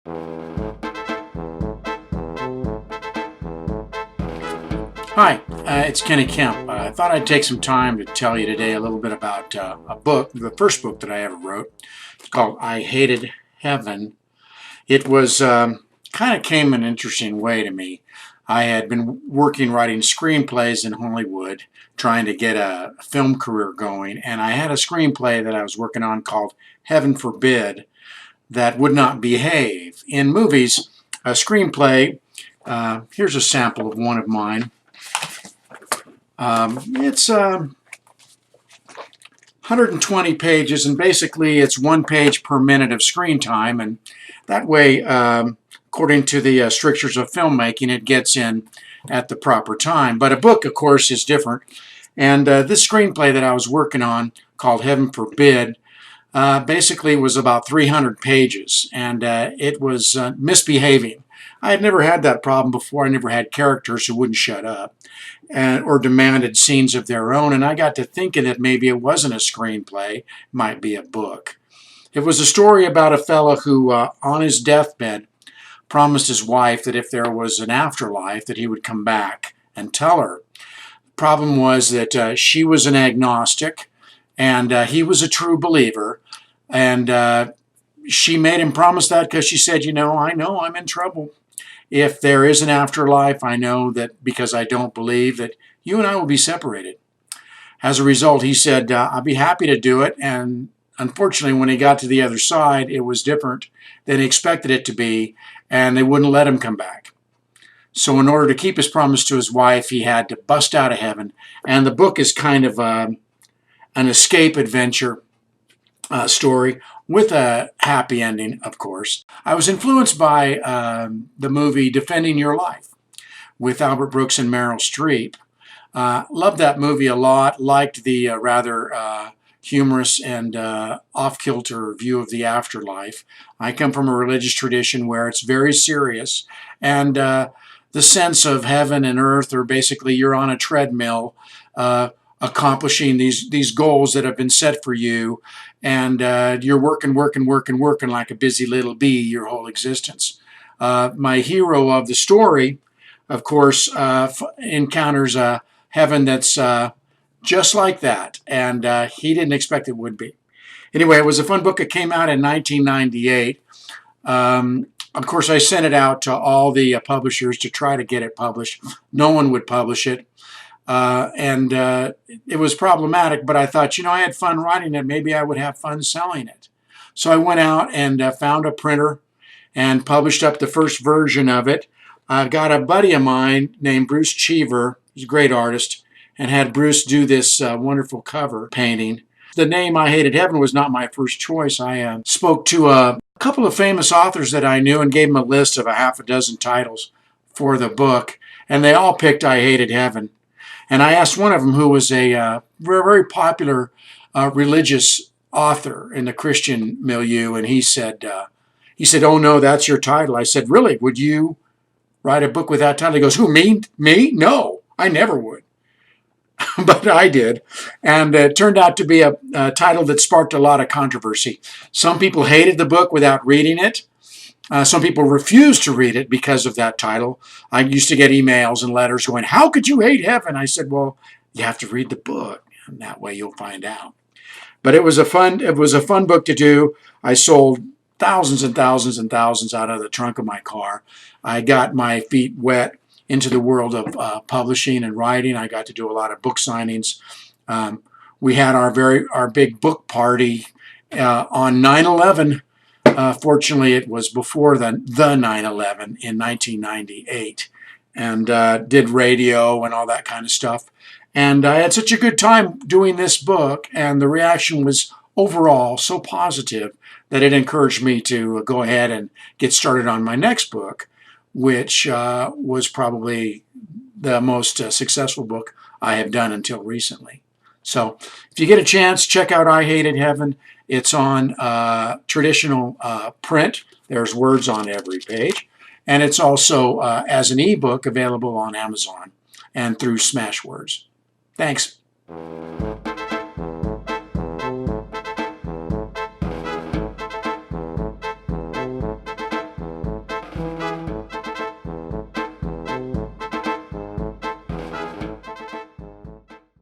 Hi, it's Kenny Kemp. I thought I'd take some time to tell you today a little bit about a book, the first book that I ever wrote. It's called I Hated Heaven. It was kind of came an interesting way to me. I had been working writing screenplays in Hollywood, trying to get a film career going, and I had a screenplay that I was working on called Heaven Forbid that would not behave. In movies, a screenplay, here's a sample of one of mine. It's 120 pages, and basically it's 1 page per minute of screen time, and that way, according to the strictures of filmmaking, it gets in at the proper time. But a book, of course, is different, and this screenplay that I was working on, called Heaven Forbid, basically was about 300 pages, and it was misbehaving. I had never had that problem before. I never had characters who wouldn't shut up or demanded scenes of their own, and I got to thinking that maybe it wasn't a screenplay, it might be a book. It was a story about a fellow who, on his deathbed, promised his wife that if there was an afterlife, that he would come back and tell her. The problem was that she was an agnostic, and he was a true believer, and she made him promise that because she said, I know I'm in trouble. If there is an afterlife, I know that because I don't believe that you and I will be separated. As a result, he said, I'll be happy to do it. And unfortunately, when he got to the other side, it was different than he expected it to be, and they wouldn't let him come back. So in order to keep his promise to his wife, he had to bust out of heaven. And the book is kind of an escape adventure story with a happy ending, of course. I was influenced by the movie Defending Your Life with Albert Brooks and Meryl Streep. Loved that movie a lot, liked the rather humorous and off-kilter view of the afterlife. I come from a religious tradition where it's very serious, and the sense of heaven and earth are basically you're on a treadmill accomplishing these goals that have been set for you, and you're working like a busy little bee your whole existence. My hero of the story, of course, encounters a heaven that's just like that, and he didn't expect it would be. Anyway, it was a fun book. It came out in 1998. Of course, I sent it out to all the publishers to try to get it published. No one would publish it. And it was problematic, but I thought, I had fun writing it. Maybe I would have fun selling it. So I went out and found a printer and published up the first version of it. I got a buddy of mine named Bruce Cheever. He's a great artist, and had Bruce do this wonderful cover painting. The name I Hated Heaven was not my first choice. I spoke to a couple of famous authors that I knew and gave them a list of a half a dozen titles for the book, and they all picked I Hated Heaven. And I asked one of them, who was a very popular religious author in the Christian milieu, and he said, "Oh no, that's your title." I said, "Really? Would you write a book with that title?" He goes, "Who, me? Me? No, I never would." But I did, and it turned out to be a title that sparked a lot of controversy. Some people hated the book without reading it. Some people refused to read it because of that title. I used to get emails and letters going, "How could you hate heaven?" I said, "Well, you have to read the book, and that way you'll find out." But it was a fun book to do. I sold thousands and thousands and thousands out of the trunk of my car. I got my feet wet into the world of publishing and writing. I got to do a lot of book signings. We had our big book party on 9/11. Fortunately, it was before the 9/11 in 1998, and did radio and all that kind of stuff. And I had such a good time doing this book, and the reaction was overall so positive that it encouraged me to go ahead and get started on my next book, which was probably the most successful book I have done until recently. So if you get a chance, check out I Hated Heaven. It's on traditional print. There's words on every page. And it's also, as an ebook, available on Amazon and through Smashwords. Thanks.